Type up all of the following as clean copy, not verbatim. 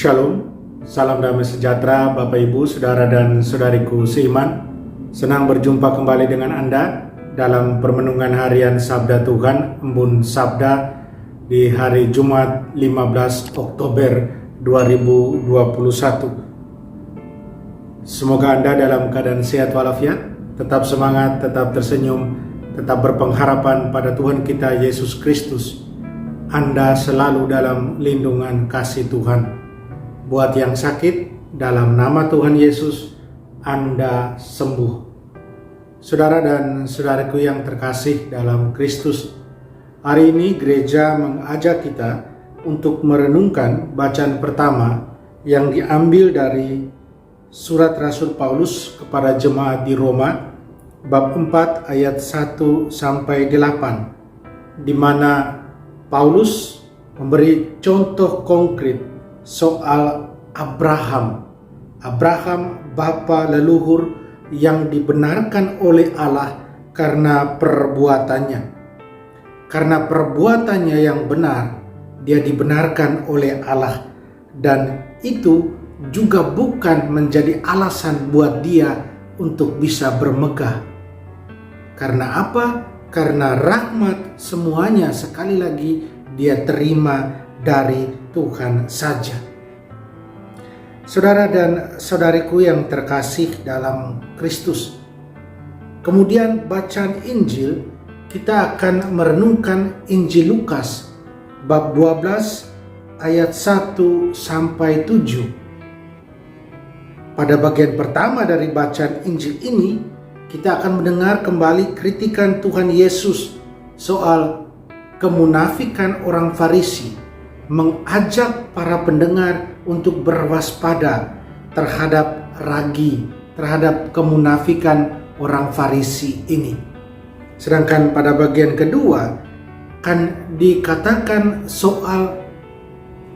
Shalom, salam damai sejahtera Bapak Ibu, Saudara dan Saudariku seiman. Senang berjumpa kembali dengan Anda dalam permenungan harian Sabda Tuhan, Embun Sabda di hari Jumat 15 Oktober 2021. Semoga Anda dalam keadaan sehat walafiat, tetap semangat, tetap tersenyum, tetap berpengharapan pada Tuhan kita Yesus Kristus. Anda selalu dalam lindungan kasih Tuhan. Buat yang sakit, dalam nama Tuhan Yesus, Anda sembuh. Saudara dan saudariku yang terkasih dalam Kristus, hari ini gereja mengajak kita untuk merenungkan bacaan pertama yang diambil dari surat Rasul Paulus kepada jemaat di Roma, bab 4 ayat 1-8, di mana Paulus memberi contoh konkret soal Abraham, bapa leluhur yang dibenarkan oleh Allah karena perbuatannya. Karena perbuatannya yang benar, dia dibenarkan oleh Allah, dan itu juga bukan menjadi alasan buat dia untuk bisa bermegah. Karena apa? Karena rahmat semuanya sekali lagi dia terima dari Tuhan saja. Saudara dan saudariku yang terkasih dalam Kristus, kemudian bacaan Injil kita akan merenungkan Injil Lukas bab 12 ayat 1-7. Pada bagian pertama dari bacaan Injil ini, kita akan mendengar kembali kritikan Tuhan Yesus soal kemunafikan orang Farisi, mengajak para pendengar untuk berwaspada terhadap terhadap kemunafikan orang Farisi ini. Sedangkan pada bagian kedua kan dikatakan soal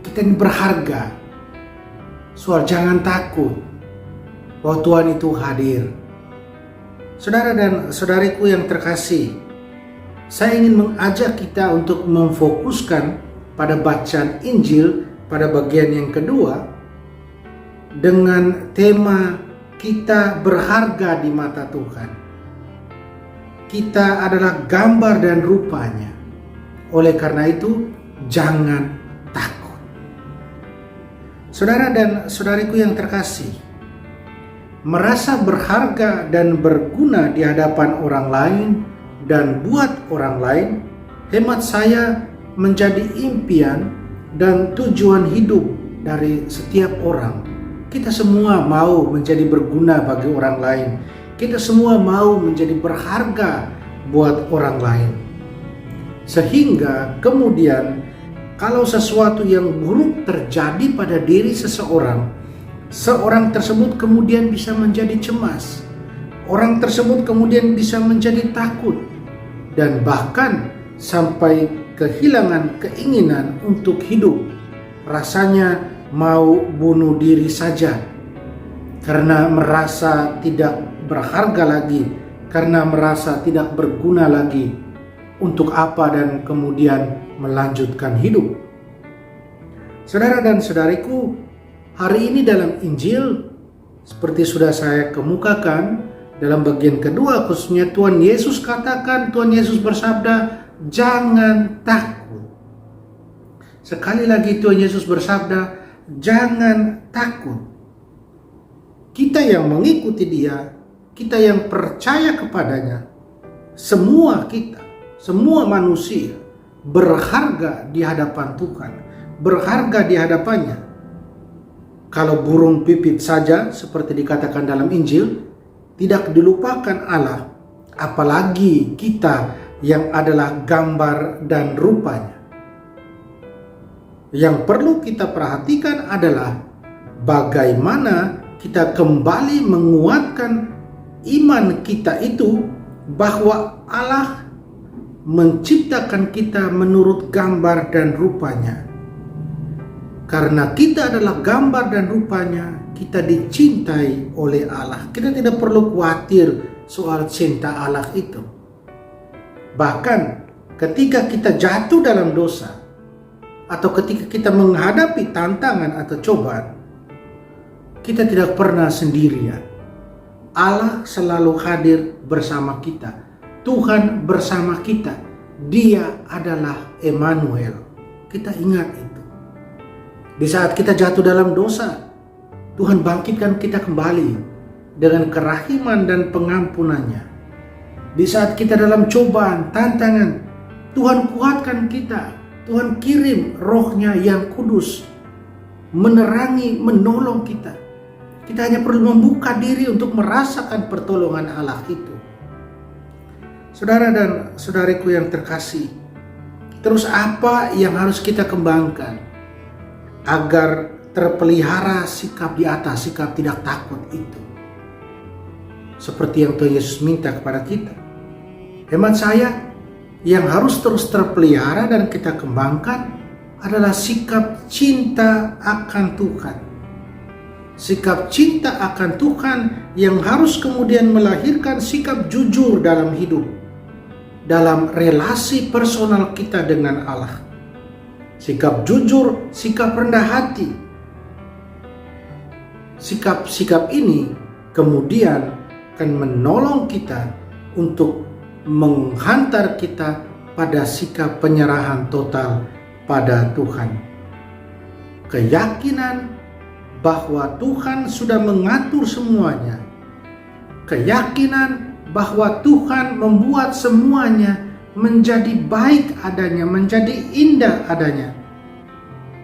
kita ini berharga, soal jangan takut bahwa Tuhan itu hadir. Saudara dan saudariku yang terkasih, saya ingin mengajak kita untuk memfokuskan pada bacaan Injil pada bagian yang kedua dengan tema kita berharga di mata Tuhan. Kita adalah gambar dan rupanya. Oleh karena itu, jangan takut. Saudara dan saudariku yang terkasih, merasa berharga dan berguna di hadapan orang lain dan buat orang lain, hemat saya menjadi impian dan tujuan hidup dari setiap orang. Kita semua mau menjadi berguna bagi orang lain. Kita semua mau menjadi berharga buat orang lain. Sehingga kemudian kalau sesuatu yang buruk terjadi pada diri seseorang, seorang tersebut kemudian bisa menjadi cemas. Orang tersebut kemudian bisa menjadi takut dan bahkan sampai kehilangan keinginan untuk hidup. Rasanya mau bunuh diri saja karena merasa tidak berharga lagi, karena merasa tidak berguna lagi. Untuk apa dan kemudian melanjutkan hidup. Saudara dan saudariku, hari ini dalam Injil, seperti sudah saya kemukakan dalam bagian kedua, khususnya Tuhan Yesus katakan, Tuhan Yesus bersabda, jangan takut. Sekali lagi Tuhan Yesus bersabda, jangan takut. Kita yang mengikuti Dia, kita yang percaya kepadanya, semua manusia berharga di hadapan Tuhan, berharga di hadapannya. Kalau burung pipit saja, seperti dikatakan dalam Injil, tidak dilupakan Allah, apalagi kita yang adalah gambar dan rupanya. Yang perlu kita perhatikan adalah bagaimana kita kembali menguatkan iman kita itu bahwa Allah menciptakan kita menurut gambar dan rupanya. Karena kita adalah gambar dan rupanya, kita dicintai oleh Allah. Kita tidak perlu khawatir soal cinta Allah itu. Bahkan ketika kita jatuh dalam dosa, atau ketika kita menghadapi tantangan atau cobaan, kita tidak pernah sendirian. Allah selalu hadir bersama kita. Tuhan bersama kita. Dia adalah Emmanuel. Kita ingat itu. Di saat kita jatuh dalam dosa, Tuhan bangkitkan kita kembali dengan kerahiman dan pengampunannya. Di saat kita dalam cobaan, tantangan, Tuhan kuatkan kita. Tuhan kirim roh-Nya yang kudus menerangi, menolong kita. Kita hanya perlu membuka diri untuk merasakan pertolongan Allah itu. Saudara dan saudariku yang terkasih, terus apa yang harus kita kembangkan agar terpelihara sikap di atas, sikap tidak takut itu? Seperti yang Tuhan Yesus minta kepada kita. Hemat saya, yang harus terus terpelihara dan kita kembangkan adalah sikap cinta akan Tuhan. Sikap cinta akan Tuhan yang harus kemudian melahirkan sikap jujur dalam hidup, dalam relasi personal kita dengan Allah. Sikap jujur, sikap rendah hati. Sikap-sikap ini kemudian akan menolong kita untuk menghantar kita pada sikap penyerahan total pada Tuhan. Keyakinan bahwa Tuhan sudah mengatur semuanya. Keyakinan bahwa Tuhan membuat semuanya menjadi baik adanya, menjadi indah adanya.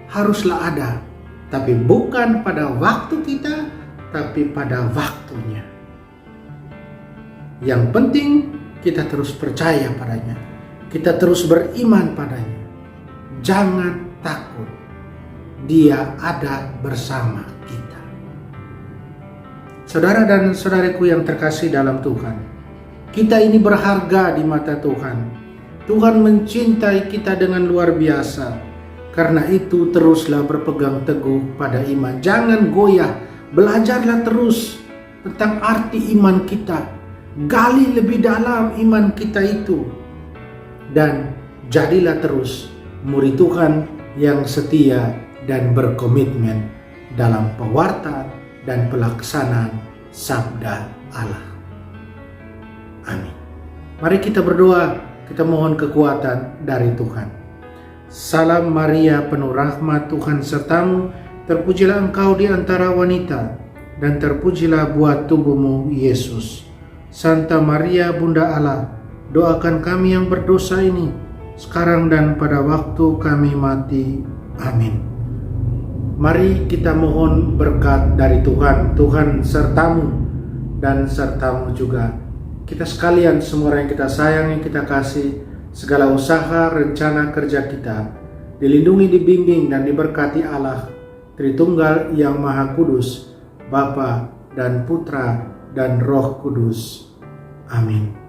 Haruslah ada, tapi bukan pada waktu kita, tapi pada waktunya. Yang penting kita terus percaya padanya. Kita terus beriman padanya. Jangan takut. Dia ada bersama kita. Saudara dan saudariku yang terkasih dalam Tuhan, kita ini berharga di mata Tuhan. Tuhan mencintai kita dengan luar biasa. Karena itu teruslah berpegang teguh pada iman. Jangan goyah. Belajarlah terus tentang arti iman kita. Gali lebih dalam iman kita itu. Dan jadilah terus murid Tuhan yang setia dan berkomitmen dalam pewartaan dan pelaksanaan sabda Allah. Amin. Mari kita berdoa, kita mohon kekuatan dari Tuhan. Salam Maria, penuh rahmat, Tuhan sertamu, terpujilah engkau di antara wanita, dan terpujilah buah tubuhmu, Yesus. Santa Maria, Bunda Allah, doakan kami yang berdosa ini, sekarang dan pada waktu kami mati. Amin. Mari kita mohon berkat dari Tuhan. Tuhan sertamu dan sertamu juga. Kita sekalian, semua orang yang kita sayang, yang kita kasih, segala usaha, rencana kerja kita, dilindungi, dibimbing, dan diberkati Allah, Tritunggal yang Maha Kudus, Bapa dan Putra dan Roh Kudus. Amin.